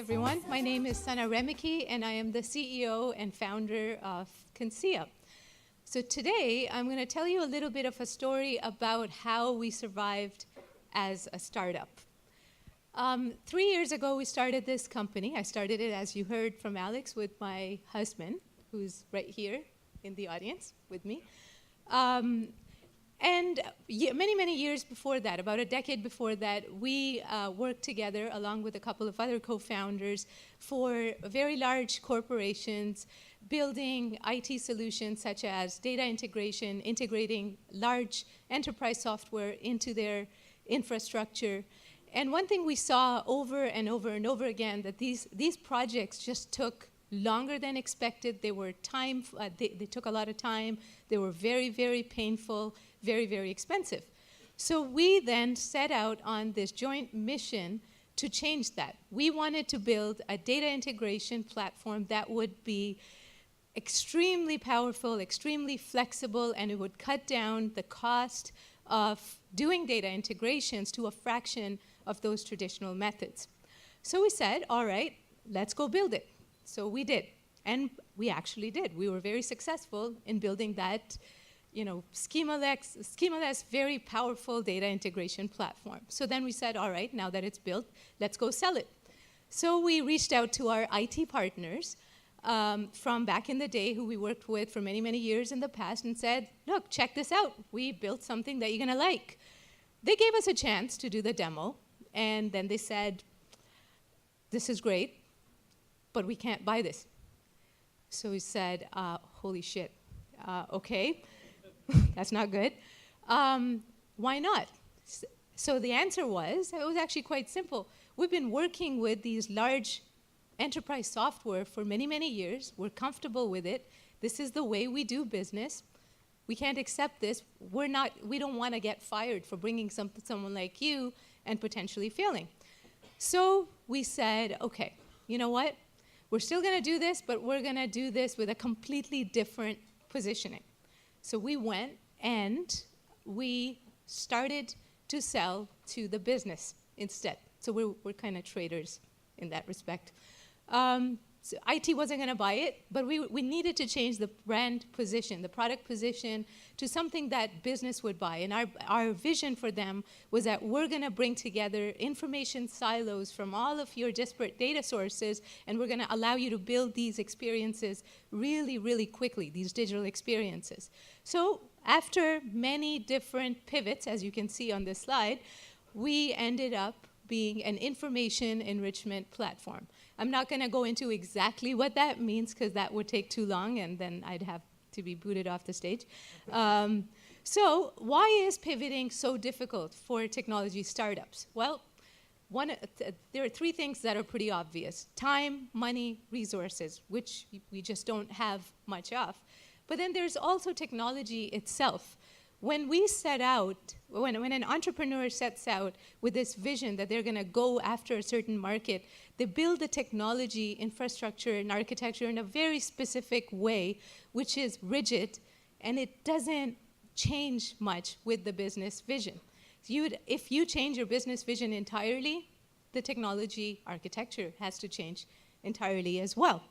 everyone. My name is Sana Remekie, and I am the CEO and founder of Conscia. So today, I'm going to tell you a little bit of a story about how we survived as a startup. 3 years ago, we started this company. I started it, as you heard from Alex, with my husband, who's right here in the audience with me. And many, many years before that, about a decade before that, we worked together along with a couple of other co-founders for very large corporations, building IT solutions such as data integration, integrating large enterprise software into their infrastructure. And one thing we saw over and over and over again, that these projects just took longer than expected. They were they took a lot of time. They were very, very painful, very, very expensive. So we then set out on this joint mission to change that. We wanted to build a data integration platform that would be extremely powerful, extremely flexible, and it would cut down the cost of doing data integrations to a fraction of those traditional methods. So we said, all right, let's go build it. So we did, and we actually did. We were very successful in building that, schemaless, very powerful data integration platform. So then we said, all right, now that it's built, let's go sell it. So we reached out to our IT partners from back in the day who we worked with for many, many years in the past and said, look, check this out. We built something that you're going to like. They gave us a chance to do the demo, and then they said, this is great, but we can't buy this. So we said, holy shit, okay, that's not good. Why not? So the answer was, it was actually quite simple. We've been working with these large enterprise software for many, many years. We're comfortable with it. This is the way we do business. We can't accept this. We don't want to get fired for bringing someone like you and potentially failing. So we said, okay, you know what? We're still going to do this, but we're going to do this with a completely different positioning. So we went and we started to sell to the business instead. So we're kind of traders in that respect. So IT wasn't going to buy it, but we needed to change the brand position, the product position, to something that business would buy. And our vision for them was that we're going to bring together information silos from all of your disparate data sources, and we're going to allow you to build these experiences really, really quickly, these digital experiences. So after many different pivots, as you can see on this slide, we ended up being an information enrichment platform. I'm not going to go into exactly what that means because that would take too long and then I'd have to be booted off the stage. So why is pivoting so difficult for technology startups? Well, there are three things that are pretty obvious: time, money, resources, which we just don't have much of. But then there's also technology itself. When we set out, when an entrepreneur sets out with this vision that they're going to go after a certain market, they build the technology, infrastructure, and architecture in a very specific way, which is rigid, and it doesn't change much with the business vision. So if you change your business vision entirely, the technology architecture has to change entirely as well.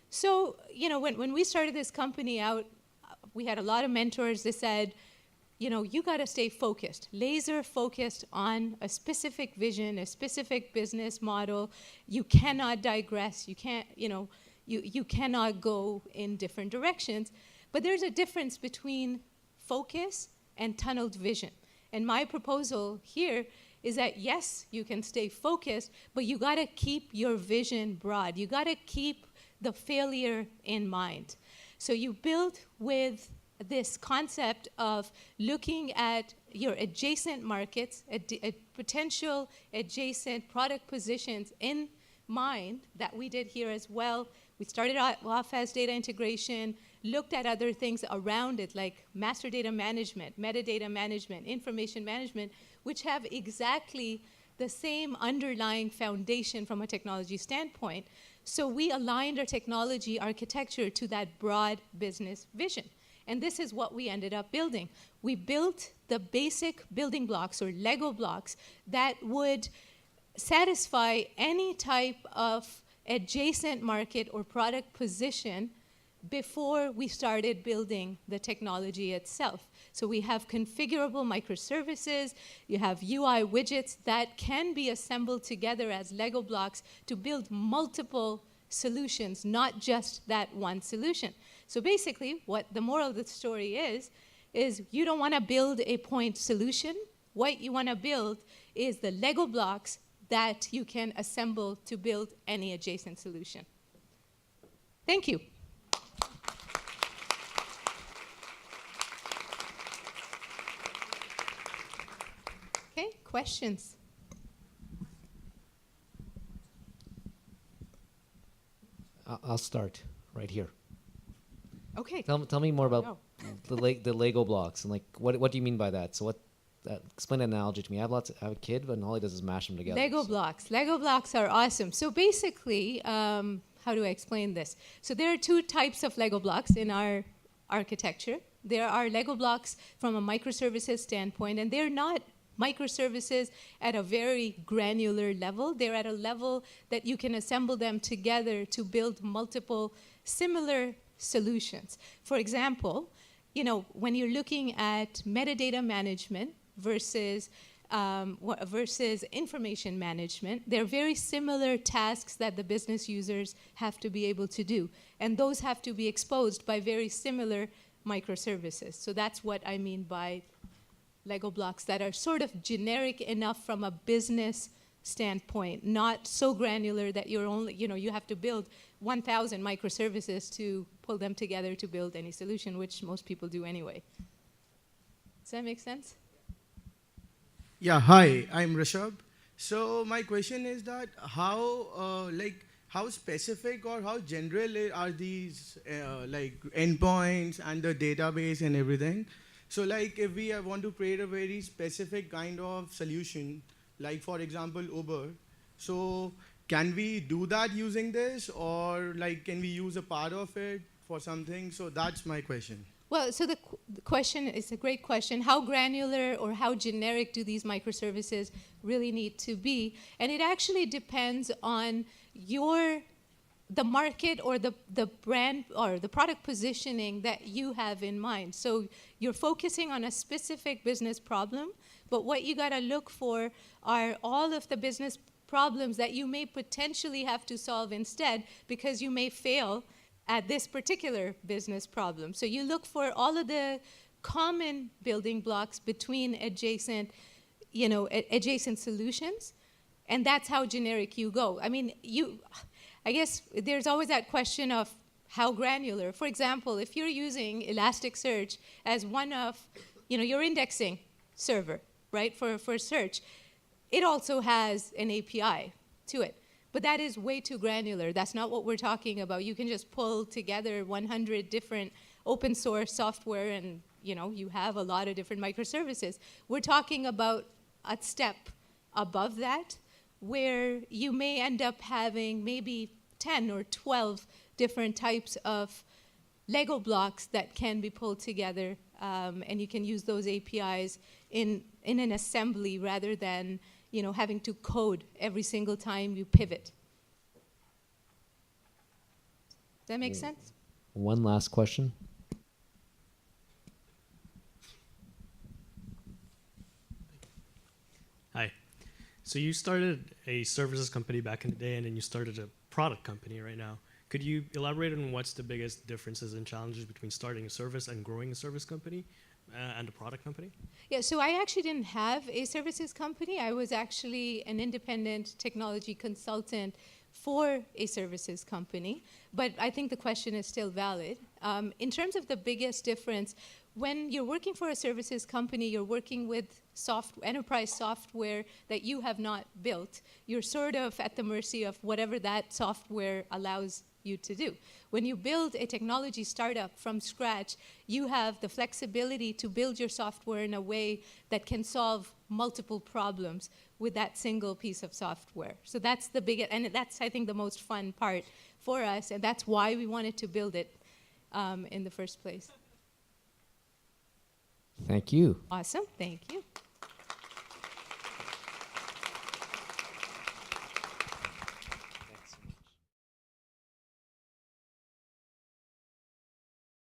So, when we started this company out, we had a lot of mentors. They said, you got to stay focused, laser focused on a specific vision, a specific business model. You cannot digress. You can't, you cannot go in different directions. But there's a difference between focus and tunneled vision. And my proposal here is that, yes, you can stay focused, but you got to keep your vision broad. You got to keep the failure in mind. So you build with this concept of looking at your adjacent markets, potential adjacent product positions in mind, that we did here as well. We started off as data integration, looked at other things around it like master data management, metadata management, information management, which have exactly the same underlying foundation from a technology standpoint. So we aligned our technology architecture to that broad business vision. And this is what we ended up building. We built the basic building blocks or Lego blocks that would satisfy any type of adjacent market or product position before we started building the technology itself. So we have configurable microservices, you have UI widgets that can be assembled together as Lego blocks to build multiple solutions, not just that one solution. So basically, what the moral of the story is you don't want to build a point solution. What you want to build is the Lego blocks that you can assemble to build any adjacent solution. Thank you. Okay, questions? I'll start right here. Okay. Tell me more about the Lego blocks and like what do you mean by that? So explain an analogy to me. I have a kid, but all he does is mash them together. Lego blocks. Lego blocks are awesome. So basically, how do I explain this? So there are two types of Lego blocks in our architecture. There are Lego blocks from a microservices standpoint, and they're not microservices at a very granular level. They're at a level that you can assemble them together to build multiple similar solutions. For example, when you're looking at metadata management versus information management, they're very similar tasks that the business users have to be able to do. And those have to be exposed by very similar microservices. So that's what I mean by Lego blocks that are sort of generic enough from a business standpoint, not so granular that you're only, you have to build 1,000 microservices to pull them together to build any solution, which most people do anyway. Does that make sense? Yeah, hi, I'm Rishabh. So my question is that how specific or how general are these endpoints and the database and everything? So if we want to create a very specific kind of solution, like for example Uber, so can we do that using this, or can we use a part of it for something? So that's my question. Well, so the question is a great question. How granular or how generic do these microservices really need to be? And it actually depends on the market or the brand or the product positioning that you have in mind. So you're focusing on a specific business problem, but what you got to look for are all of the business problems that you may potentially have to solve instead because you may fail at this particular business problem. So you look for all of the common building blocks between adjacent solutions, and that's how generic you go. I guess there's always that question of how granular. For example, if you're using Elasticsearch as one of, your indexing server, right, for search, it also has an API to it. But that is way too granular. That's not what we're talking about. You can just pull together 100 different open source software and, you have a lot of different microservices. We're talking about a step above that, where you may end up having maybe 10 or 12 different types of Lego blocks that can be pulled together, and you can use those APIs in an assembly rather than having to code every single time you pivot. Does that make sense? One last question. Hi. So you started a services company back in the day, and then you started a product company right now. Could you elaborate on what's the biggest differences and challenges between starting a service and growing a service company and a product company? Yeah, so I actually didn't have a services company. I was actually an independent technology consultant for a services company, but I think the question is still valid. In terms of the biggest difference, when you're working for a services company, you're working with enterprise software that you have not built. You're sort of at the mercy of whatever that software allows you to do. When you build a technology startup from scratch, you have the flexibility to build your software in a way that can solve multiple problems with that single piece of software. So that's the biggest, and that's, I think, the most fun part for us, and that's why we wanted to build it in the first place. Thank you. Awesome, thank you.